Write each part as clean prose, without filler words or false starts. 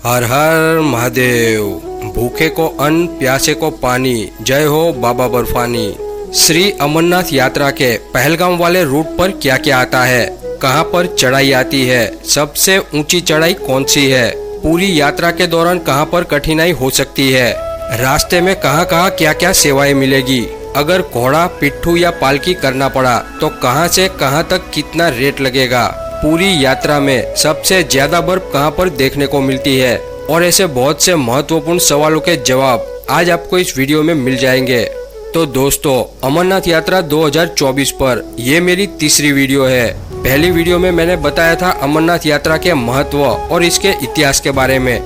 हर हर महादेव। भूखे को अन्न, प्यासे को पानी। जय हो बाबा बर्फानी। श्री अमरनाथ यात्रा के पहलगाम वाले रूट पर क्या क्या आता है, कहां पर चढ़ाई आती है, सबसे ऊंची चढ़ाई कौन सी है, पूरी यात्रा के दौरान कहां पर कठिनाई हो सकती है, रास्ते में कहां क्या क्या सेवाएं मिलेगी, अगर घोड़ा, पिट्ठू या पालकी करना पड़ा तो कहां से कहां तक कितना रेट लगेगा, पूरी यात्रा में सबसे ज्यादा बर्फ कहां पर देखने को मिलती है, और ऐसे बहुत से महत्वपूर्ण सवालों के जवाब आज आपको इस वीडियो में मिल जाएंगे। तो दोस्तों, अमरनाथ यात्रा 2024 पर ये मेरी तीसरी वीडियो है। पहली वीडियो में मैंने बताया था अमरनाथ यात्रा के महत्व और इसके इतिहास के बारे में।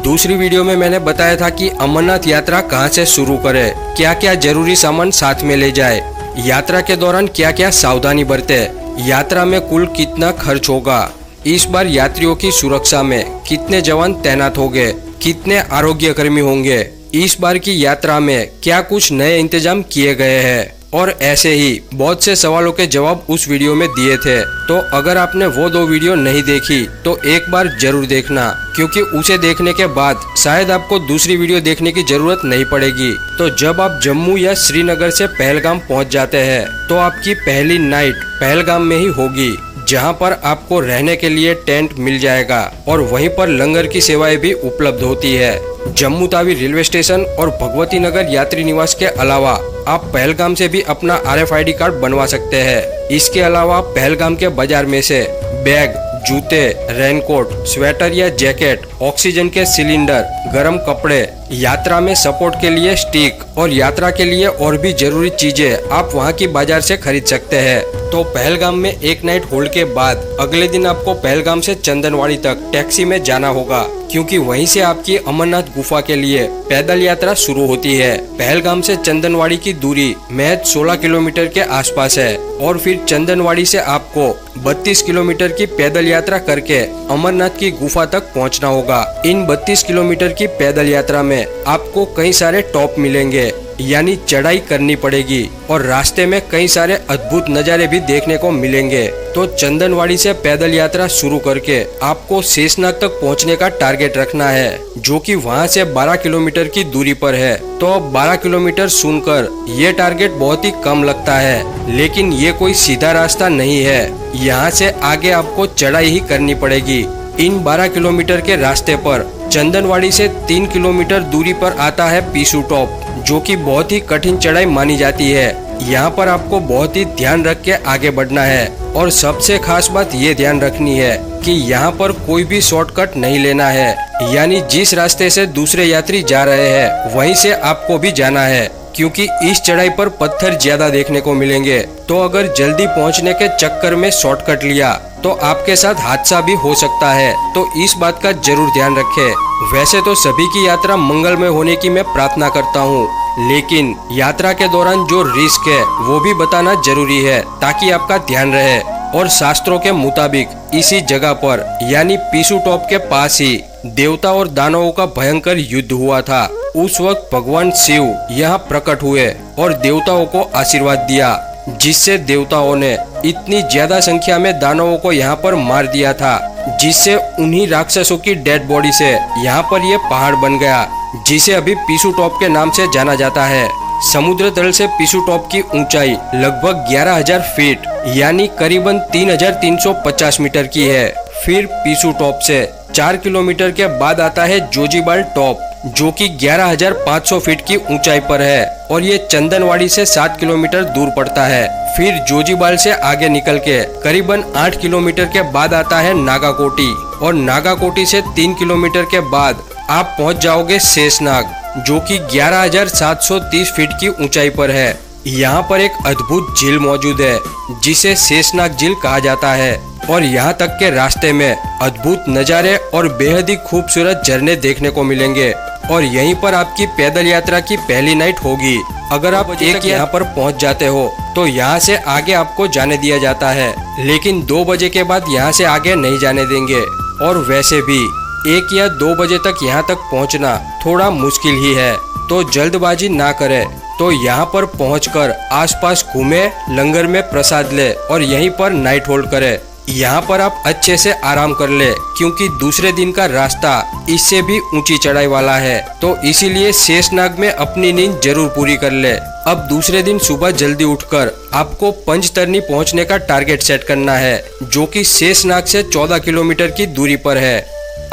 दूसरी वीडियो में मैंने बताया था कि अमरनाथ यात्रा कहां से शुरू करें, क्या क्या जरूरी सामान साथ में ले जाए, यात्रा के दौरान क्या क्या सावधानी बरते, यात्रा में कुल कितना खर्च होगा, इस बार यात्रियों की सुरक्षा में कितने जवान तैनात होंगे, कितने आरोग्य कर्मी होंगे, इस बार की यात्रा में क्या कुछ नए इंतजाम किए गए हैं, और ऐसे ही बहुत से सवालों के जवाब उस वीडियो में दिए थे। तो अगर आपने वो दो वीडियो नहीं देखी तो एक बार जरूर देखना, क्योंकि उसे देखने के बाद शायद आपको दूसरी वीडियो देखने की जरूरत नहीं पड़ेगी। तो जब आप जम्मू या श्रीनगर से पहलगाम पहुंच जाते हैं तो आपकी पहली नाइट पहलगाम में ही होगी, जहां पर आपको रहने के लिए टेंट मिल जाएगा और वहीं पर लंगर की सेवाएं भी उपलब्ध होती है। जम्मू तावी रेलवे स्टेशन और भगवती नगर यात्री निवास के अलावा आप पहलगाम से भी अपना RFID कार्ड बनवा सकते हैं। इसके अलावा पहलगाम के बाजार में से बैग, जूते, रेनकोट, स्वेटर या जैकेट, ऑक्सीजन के सिलेंडर, गर्म कपड़े, यात्रा में सपोर्ट के लिए स्टिक और यात्रा के लिए और भी जरूरी चीजें आप वहां की बाजार से खरीद सकते हैं। तो पहलगाम में एक नाइट होल्ड के बाद अगले दिन आपको पहलगाम से चंदनवाड़ी तक टैक्सी में जाना होगा, क्योंकि वहीं से आपकी अमरनाथ गुफा के लिए पैदल यात्रा शुरू होती है। पहलगाम से चंदनवाड़ी की दूरी महज 16 किलोमीटर के आसपास है और फिर चंदनवाड़ी से आपको 32 किलोमीटर की पैदल यात्रा करके अमरनाथ की गुफा तक पहुंचना होगा। इन 32 किलोमीटर की पैदल यात्रा में आपको कई सारे टॉप मिलेंगे, यानी चढ़ाई करनी पड़ेगी, और रास्ते में कई सारे अद्भुत नज़ारे भी देखने को मिलेंगे। तो चंदनवाड़ी से पैदल यात्रा शुरू करके आपको शेषनाग तक पहुंचने का टारगेट रखना है, जो कि वहां से 12 किलोमीटर की दूरी पर है। तो अब 12 किलोमीटर सुनकर ये टारगेट बहुत ही कम लगता है, लेकिन ये कोई सीधा रास्ता नहीं है, यहाँ से आगे आपको चढ़ाई ही करनी पड़ेगी। इन 12 किलोमीटर के रास्ते पर चंदनवाड़ी से 3 किलोमीटर दूरी पर आता है पीसू टॉप, जो कि बहुत ही कठिन चढ़ाई मानी जाती है। यहाँ पर आपको बहुत ही ध्यान रख के आगे बढ़ना है, और सबसे खास बात ये ध्यान रखनी है कि यहाँ पर कोई भी शॉर्टकट नहीं लेना है, यानी जिस रास्ते से दूसरे यात्री जा रहे हैं वहीं से आपको भी जाना है, क्योंकि इस चढ़ाई पर पत्थर ज्यादा देखने को मिलेंगे। तो अगर जल्दी पहुँचने के चक्कर में शॉर्टकट लिया तो आपके साथ हादसा भी हो सकता है, तो इस बात का जरूर ध्यान रखें। वैसे तो सभी की यात्रा मंगलमय होने की मैं प्रार्थना करता हूँ, लेकिन यात्रा के दौरान जो रिस्क है वो भी बताना जरूरी है, ताकि आपका ध्यान रहे। और शास्त्रों के मुताबिक इसी जगह पर यानी पीसू टॉप के पास ही देवता और दानवों का भयंकर युद्ध हुआ था। उस वक्त भगवान शिव यहाँ प्रकट हुए और देवताओं को आशीर्वाद दिया, जिससे देवताओं ने इतनी ज्यादा संख्या में दानवों को यहाँ पर मार दिया था, जिससे उन्हीं राक्षसों की डेड बॉडी से यहाँ पर ये पहाड़ बन गया, जिसे अभी पीसू टॉप के नाम से जाना जाता है। समुद्र तल से पीसू टॉप की ऊंचाई लगभग 11,000 फीट यानी करीबन 3,350 मीटर की है। फिर पीसू टॉप से 4 किलोमीटर के बाद आता है जोजीबाल टॉप, जो कि 11,500 फीट की ऊंचाई पर है, और ये चंदनवाड़ी से 7 किलोमीटर दूर पड़ता है। फिर जोजीबाल से आगे निकल के करीबन 8 किलोमीटर के बाद आता है नागाकोटी, और नागाकोटी से 3 किलोमीटर के बाद आप पहुंच जाओगे शेषनाग, जो कि 11,730 फीट की ऊंचाई पर है। यहाँ पर एक अद्भुत झील मौजूद है, जिसे शेषनाग झील कहा जाता है, और यहाँ तक के रास्ते में अद्भुत नज़ारे और बेहद ही खूबसूरत झरने देखने को मिलेंगे। और यहीं पर आपकी पैदल यात्रा की पहली नाइट होगी। अगर आप एक यहाँ पर पहुँच जाते हो तो यहाँ से आगे आपको जाने दिया जाता है, लेकिन 2 बजे के बाद यहाँ से आगे नहीं जाने देंगे। और वैसे भी 1 या 2 बजे तक यहाँ तक पहुँचना थोड़ा मुश्किल ही है, तो जल्दबाजी ना करें। तो यहाँ पर पहुंचकर आसपास घूमे, लंगर में प्रसाद ले और यहीं पर नाइट होल्ड करे। यहाँ पर आप अच्छे से आराम कर ले, क्योंकि दूसरे दिन का रास्ता इससे भी ऊंची चढ़ाई वाला है, तो इसीलिए शेषनाग में अपनी नींद जरूर पूरी कर ले। अब दूसरे दिन सुबह जल्दी उठकर आपको पंचतरनी पहुँचने का टारगेट सेट करना है, जो कि शेषनाग से 14 किलोमीटर की दूरी पर है।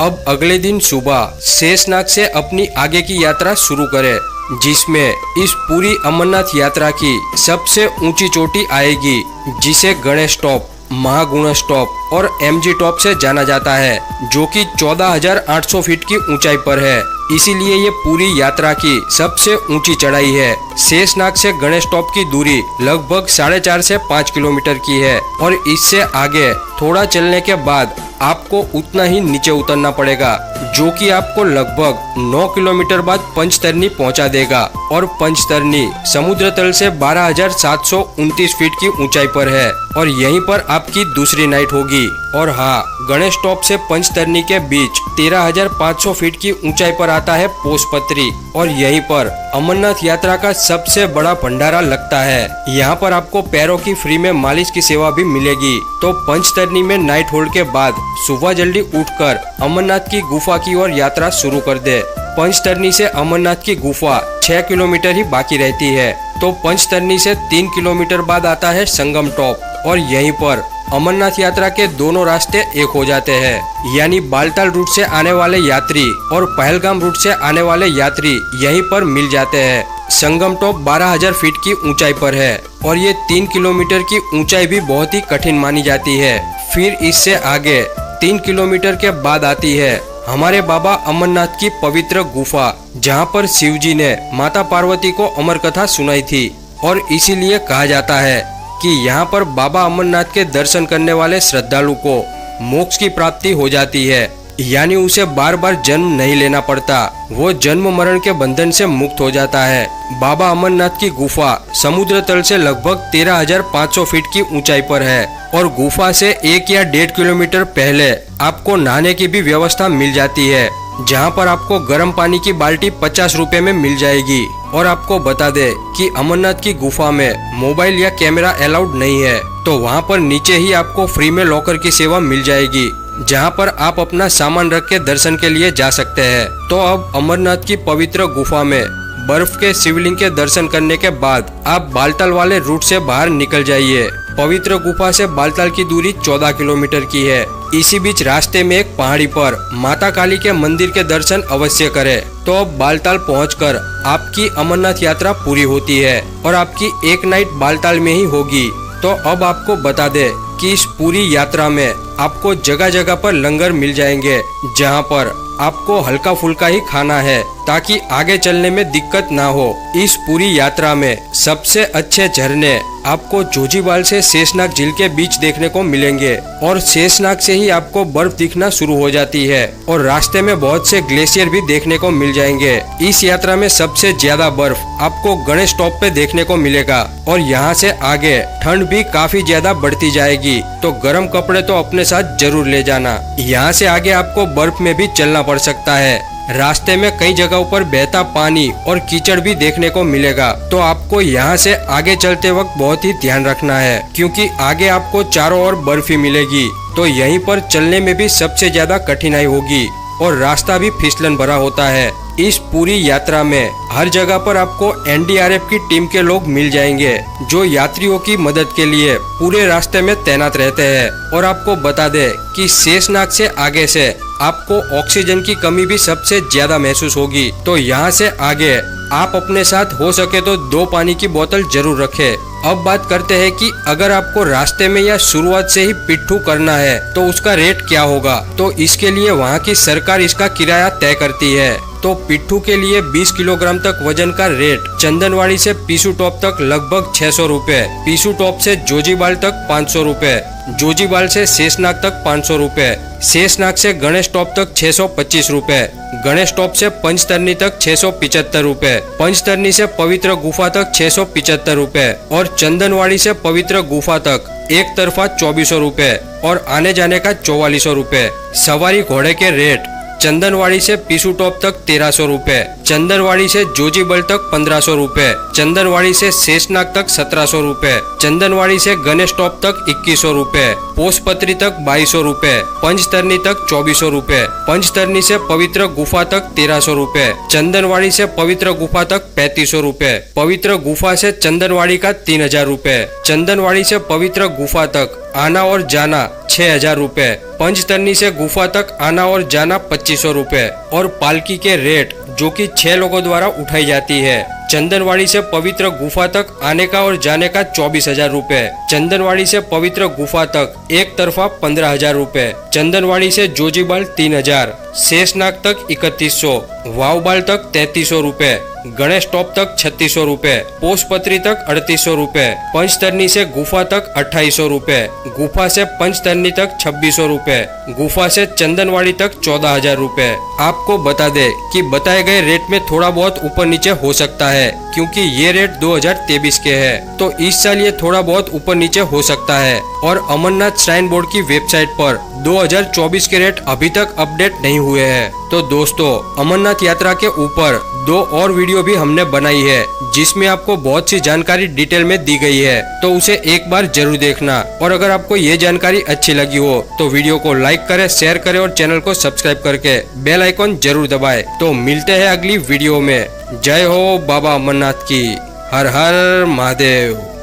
अब अगले दिन सुबह शेषनाग से अपनी आगे की यात्रा शुरू करें, जिसमें इस पूरी अमरनाथ यात्रा की सबसे ऊंची चोटी आएगी, जिसे गणेश टॉप, महागुणेश टॉप और एमजी टॉप से जाना जाता है, जो कि 14,800 फीट की ऊंचाई पर है। इसीलिए ये पूरी यात्रा की सबसे ऊंची चढ़ाई है। शेषनाग से गणेश टॉप की दूरी लगभग 4.5 से 5 किलोमीटर की है, और इससे आगे थोड़ा चलने के बाद आपको उतना ही नीचे उतरना पड़ेगा, जो कि आपको लगभग 9 किलोमीटर बाद पंचतरनी पहुंचा देगा। और पंचतरनी समुद्र तल से 12,729 फीट की ऊंचाई पर है, और यहीं पर आपकी दूसरी नाइट होगी। और हाँ, गणेश टॉप से पंचतरनी के बीच 13,500 फीट की ऊंचाई पर आता है पोसपत्री, और यहीं पर अमरनाथ यात्रा का सबसे बड़ा भंडारा लगता है। यहाँ पर आपको पैरों की फ्री में मालिश की सेवा भी मिलेगी। तो पंचतरनी में नाइट होल्ड के बाद सुबह जल्दी उठकर अमरनाथ की गुफा की ओर यात्रा शुरू कर दे। पंचतरनी से अमरनाथ की गुफा 6 किलोमीटर ही बाकी रहती है। तो पंचतरनी से 3 किलोमीटर बाद आता है संगम टॉप, और यहीं पर अमरनाथ यात्रा के दोनों रास्ते एक हो जाते हैं, यानी बालताल रूट से आने वाले यात्री और पहलगाम रूट से आने वाले यात्री यहीं पर मिल जाते हैं। संगम टॉप 12,000 फीट की ऊंचाई पर है, और ये 3 किलोमीटर की ऊंचाई भी बहुत ही कठिन मानी जाती है। फिर इससे आगे 3 किलोमीटर के बाद आती है हमारे बाबा अमरनाथ की पवित्र गुफा, जहाँ पर शिवजी ने माता पार्वती को अमर कथा सुनाई थी, और इसीलिए कहा जाता है कि यहाँ पर बाबा अमरनाथ के दर्शन करने वाले श्रद्धालु को मोक्ष की प्राप्ति हो जाती है, यानी उसे बार बार जन्म नहीं लेना पड़ता, वो जन्म मरण के बंधन से मुक्त हो जाता है। बाबा अमरनाथ की गुफा समुद्र तल से लगभग 13,500 फीट की ऊंचाई पर है, और गुफा से 1 या 1.5 किलोमीटर पहले आपको नहाने की भी व्यवस्था मिल जाती है, जहां पर आपको गर्म पानी की बाल्टी 50 रुपए में मिल जाएगी। और आपको बता दे कि अमरनाथ की गुफा में मोबाइल या कैमरा अलाउड नहीं है, तो वहां पर नीचे ही आपको फ्री में लॉकर की सेवा मिल जाएगी, जहां पर आप अपना सामान रख के दर्शन के लिए जा सकते हैं। तो अब अमरनाथ की पवित्र गुफा में बर्फ के शिवलिंग के दर्शन करने के बाद आप बालताल वाले रूट से बाहर निकल जाइए। पवित्र गुफा से बालताल की दूरी 14 किलोमीटर की है। इसी बीच रास्ते में एक पहाड़ी पर माता काली के मंदिर के दर्शन अवश्य करें। तो अब बालताल पहुंचकर आपकी अमरनाथ यात्रा पूरी होती है, और आपकी एक नाइट बालताल में ही होगी। तो अब आपको बता दे कि इस पूरी यात्रा में आपको जगह जगह पर लंगर मिल जाएंगे, जहां पर आपको हल्का फुल्का ही खाना है, ताकि आगे चलने में दिक्कत ना हो। इस पूरी यात्रा में सबसे अच्छे झरने आपको जोजीबाल से शेषनाग झील के बीच देखने को मिलेंगे, और शेषनाग से ही आपको बर्फ दिखना शुरू हो जाती है, और रास्ते में बहुत से ग्लेशियर भी देखने को मिल जाएंगे। इस यात्रा में सबसे ज्यादा बर्फ आपको गणेश टॉप पे देखने को मिलेगा, और यहाँ से आगे ठंड भी काफी ज्यादा बढ़ती जाएगी, तो गर्म कपड़े तो अपने साथ जरूर ले जाना। यहाँ से आगे आपको बर्फ में भी चलना पड़ सकता है। रास्ते में कई जगहों पर बहता पानी और कीचड़ भी देखने को मिलेगा, तो आपको यहाँ से आगे चलते वक्त बहुत ही ध्यान रखना है, क्योंकि आगे आपको चारों ओर बर्फ ही मिलेगी, तो यहीं पर चलने में भी सबसे ज्यादा कठिनाई होगी, और रास्ता भी फिसलन भरा होता है। इस पूरी यात्रा में हर जगह पर आपको एनडीआरएफ की टीम के लोग मिल जाएंगे, जो यात्रियों की मदद के लिए पूरे रास्ते में तैनात रहते हैं। और आपको बता दे कि शेषनाग से आगे से आपको ऑक्सीजन की कमी भी सबसे ज्यादा महसूस होगी, तो यहाँ से आगे आप अपने साथ हो सके तो 2 पानी की बोतल जरूर रखें। अब बात करते हैं कि अगर आपको रास्ते में या शुरुआत से ही पिट्ठू करना है तो उसका रेट क्या होगा। तो इसके लिए वहाँ की सरकार इसका किराया तय करती है। तो पिट्ठू के लिए 20 किलोग्राम तक वजन का रेट चंदनवाड़ी से पीसू टॉप तक लगभग 600 रुपए, पीसू टॉप से जोजीबाल तक 500 रुपए, जोजीबाल से शेषनाग तक 500 रुपए, शेषनाग से गणेश टॉप तक 625 रुपए, गणेश टॉप से पंचतरनी तक 675 रुपए, पंचतरनी से पवित्र गुफा तक 675 रुपए, और चंदनवाड़ी से पवित्र गुफा तक एक तरफा 2400 रुपए, और आने जाने का 4400 रुपए। सवारी घोड़े के रेट चंदनवाड़ी से पीसू टॉप तक 1300 रूपए, चंदनवाड़ी से जोजीबल तक 1500 रूपए, चंदनवाड़ी से शेषनाग तक 1700 रूपए, चंदनवाड़ी से गणेश टॉप तक 2100 रूपए, पोषपत्री तक 2200 रूपए, पंचतरनी तक 2400 रूपए, पंचतरनी से पवित्र गुफा तक 1300 रूपए, चंदनवाड़ी से पवित्र गुफा तक 3500 रूपए, पवित्र गुफा से चंदनवाड़ी का 3000 रूपए, चंदनवाड़ी से पवित्र गुफा तक आना और जाना 6000 रूपए, पंचतरनी से गुफा तक आना और जाना 2500 रूपए और पालकी के रेट जो कि 6 लोगों द्वारा उठाई जाती है। चंदनवाड़ी से पवित्र गुफा तक आने का और जाने का 24,000 रूपए, चंदनवाड़ी से पवित्र गुफा तक एक तरफा 15,000 रूपए, चंदनवाड़ी से जोजीबाल 3000, शेषनाग तक 3100, वावबाल तक 3300 रूपए, गणेश टॉप तक 3600 रूपए, पोषपत्री तक 3800 रूपए, पंचतरनी से गुफा तक 2800 रूपए, गुफा से पंचतरनी तक 2600 रूपए, गुफा से चंदनवाड़ी तक 14,000 रूपए। आपको बता दे कि बताए गए रेट में थोड़ा बहुत ऊपर नीचे हो सकता है क्योंकि ये रेट 2023 के है, तो इस साल ये थोड़ा बहुत ऊपर नीचे हो सकता है। और अमरनाथ श्राइन बोर्ड की वेबसाइट पर 2024 के रेट अभी तक अपडेट नहीं हुए हैं। तो दोस्तों, अमरनाथ यात्रा के ऊपर 2 और वीडियो भी हमने बनाई है जिसमें आपको बहुत सी जानकारी डिटेल में दी गई है, तो उसे एक बार जरूर देखना। और अगर आपको ये जानकारी अच्छी लगी हो तो वीडियो को लाइक करें, शेयर करें और चैनल को सब्सक्राइब करके बेल आइकॉन जरूर दबाएं। तो मिलते हैं अगली वीडियो में। जय हो बाबा अमरनाथ की। हर हर महादेव।